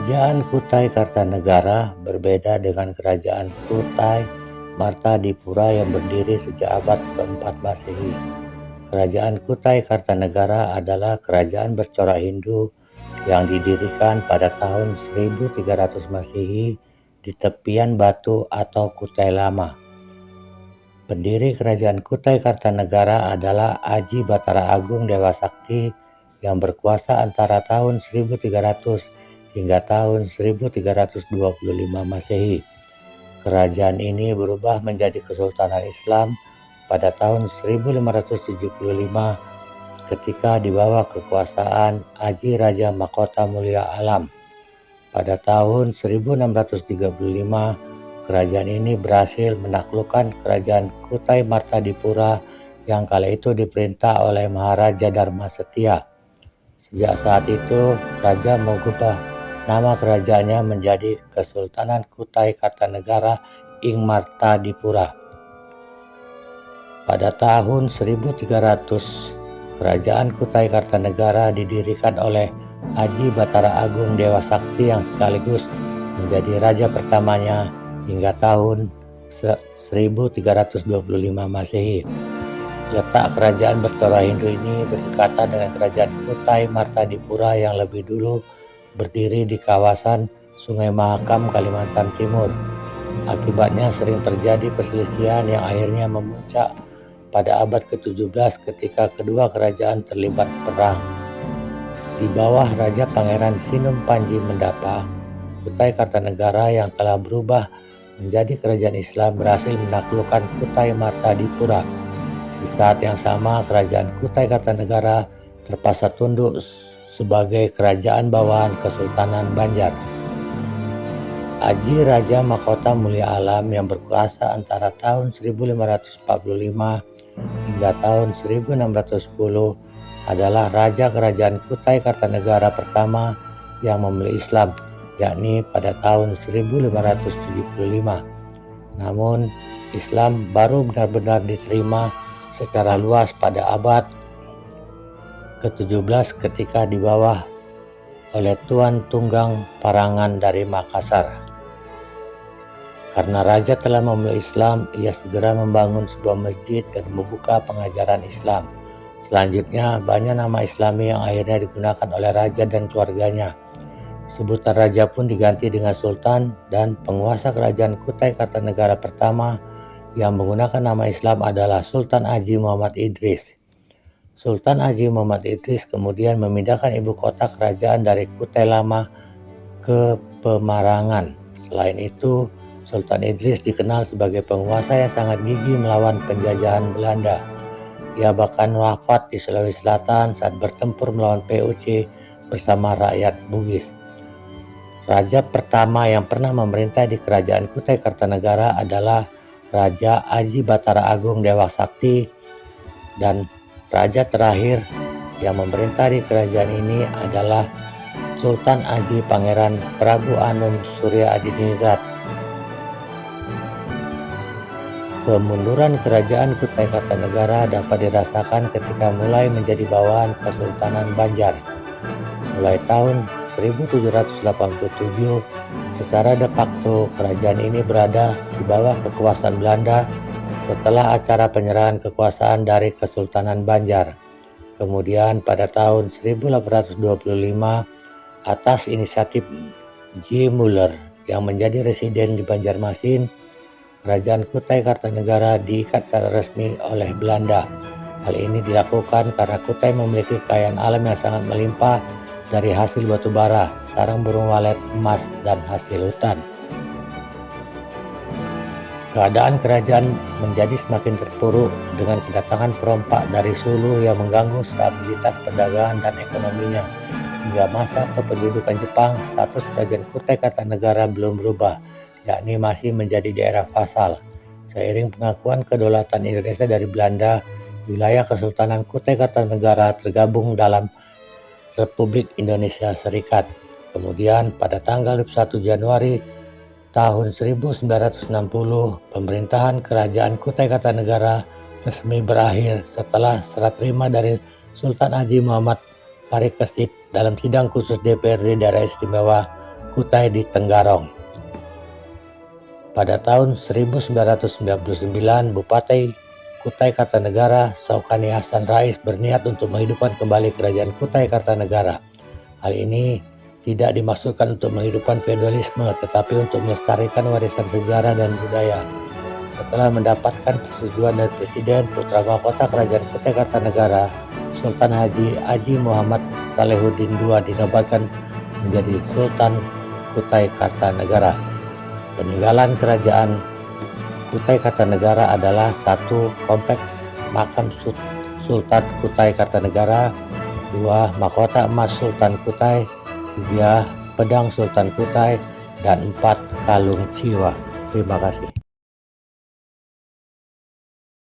Kerajaan Kutai Kartanegara berbeda dengan Kerajaan Kutai Martadipura yang berdiri sejak abad ke-4 Masehi. Kerajaan Kutai Kartanegara adalah kerajaan bercorak Hindu yang didirikan pada tahun 1300 Masehi di tepian batu atau Kutai Lama. Pendiri Kerajaan Kutai Kartanegara adalah Aji Batara Agung Dewa Sakti yang berkuasa antara tahun 1300 hingga tahun 1325 Masehi. Kerajaan ini berubah menjadi Kesultanan Islam pada tahun 1575 ketika di bawah kekuasaan Aji Raja Mahkota Mulia Alam. Pada tahun 1635, kerajaan ini berhasil menaklukkan Kerajaan Kutai Martadipura yang kala itu diperintah oleh Maharaja Dharma Setia. Sejak saat itu, Raja mengubah nama kerajaannya menjadi Kesultanan Kutai Kartanegara ing Martadipura. Pada tahun 1300, Kerajaan Kutai Kartanegara didirikan oleh Aji Batara Agung Dewa Sakti yang sekaligus menjadi raja pertamanya hingga tahun 1325 Masehi. Letak kerajaan bercorak Hindu ini berdekatan dengan Kerajaan Kutai Martadipura yang lebih dulu berdiri di kawasan Sungai Mahakam, Kalimantan Timur. Akibatnya sering terjadi perselisihan yang akhirnya memuncak pada abad ke-17 ketika kedua kerajaan terlibat perang. Di bawah Raja Pangeran Sinum Panji Mendapa, Kutai Kartanegara yang telah berubah menjadi kerajaan Islam berhasil menaklukkan Kutai Martadipura. Di saat yang sama, Kerajaan Kutai Kartanegara terpaksa tunduk sebagai kerajaan bawahan Kesultanan Banjar. Aji Raja Mahkota Mulia Alam yang berkuasa antara tahun 1545 hingga tahun 1610 adalah Raja Kerajaan Kutai Kartanegara pertama yang memeluk Islam, yakni pada tahun 1575. Namun, Islam baru benar-benar diterima secara luas pada abad ke-17 ketika dibawa oleh Tuan Tunggang Parangan dari Makassar. Karena raja telah memeluk Islam, ia segera membangun sebuah masjid dan membuka pengajaran Islam. Selanjutnya, banyak nama Islami yang akhirnya digunakan oleh raja dan keluarganya. Sebutan raja pun diganti dengan sultan, dan penguasa kerajaan Kutai Kartanegara pertama yang menggunakan nama Islam adalah Sultan Haji Muhammad Idris. Sultan Haji Muhammad Idris kemudian memindahkan ibu kota kerajaan dari Kutai Lama ke Pemarangan. Selain itu, Sultan Idris dikenal sebagai penguasa yang sangat gigih melawan penjajahan Belanda. Ia bahkan wafat di Sulawesi Selatan saat bertempur melawan POC bersama rakyat Bugis. Raja pertama yang pernah memerintah di Kerajaan Kutai Kartanegara adalah Raja Aji Batara Agung Dewa Sakti, dan raja terakhir yang memerintah di kerajaan ini adalah Sultan Aji Pangeran Prabu Anum Surya Adiningrat. Kemunduran Kerajaan Kutai Kartanegara dapat dirasakan ketika mulai menjadi bawahan Kesultanan Banjar. Mulai tahun 1787, secara de facto kerajaan ini berada di bawah kekuasaan Belanda setelah acara penyerahan kekuasaan dari Kesultanan Banjar. Kemudian pada tahun 1825, atas inisiatif J. Muller yang menjadi residen di Banjarmasin, Kerajaan Kutai Kartanegara diikat secara resmi oleh Belanda. Hal ini dilakukan karena Kutai memiliki kekayaan alam yang sangat melimpah dari hasil batu bara, sarang burung walet, emas, dan hasil hutan. Keadaan kerajaan menjadi semakin terpuruk dengan kedatangan perompak dari Sulu yang mengganggu stabilitas perdagangan dan ekonominya. Hingga masa kependudukan Jepang, status Kerajaan Kutai Kartanegara belum berubah, yakni masih menjadi daerah vasal. Seiring pengakuan kedaulatan Indonesia dari Belanda, wilayah Kesultanan Kutai Kartanegara tergabung dalam Republik Indonesia Serikat. Kemudian pada tanggal 1 Januari tahun 1960, pemerintahan Kerajaan Kutai Kartanegara resmi berakhir setelah serah terima dari Sultan Haji Muhammad Parikesit dalam sidang khusus DPRD Daerah Istimewa Kutai di Tenggarong. Pada tahun 1999, Bupati Kutai Kartanegara, Saukani Hasan Rais berniat untuk menghidupkan kembali Kerajaan Kutai Kartanegara. Hal ini tidak dimaksudkan untuk menghidupkan feodalisme, tetapi untuk melestarikan warisan sejarah dan budaya. Setelah mendapatkan persetujuan dari Presiden, Putra Mahkota Kerajaan Kutai Kartanegara, Sultan Haji Muhammad Salehuddin II dinobatkan menjadi Sultan Kutai Kartanegara. Peninggalan Kerajaan Kutai Kartanegara adalah satu kompleks makam Sultan Kutai Kartanegara, 2 mahkota emas Sultan Kutai, 3 pedang Sultan Kutai, dan 4 kalung jiwa. Terima kasih.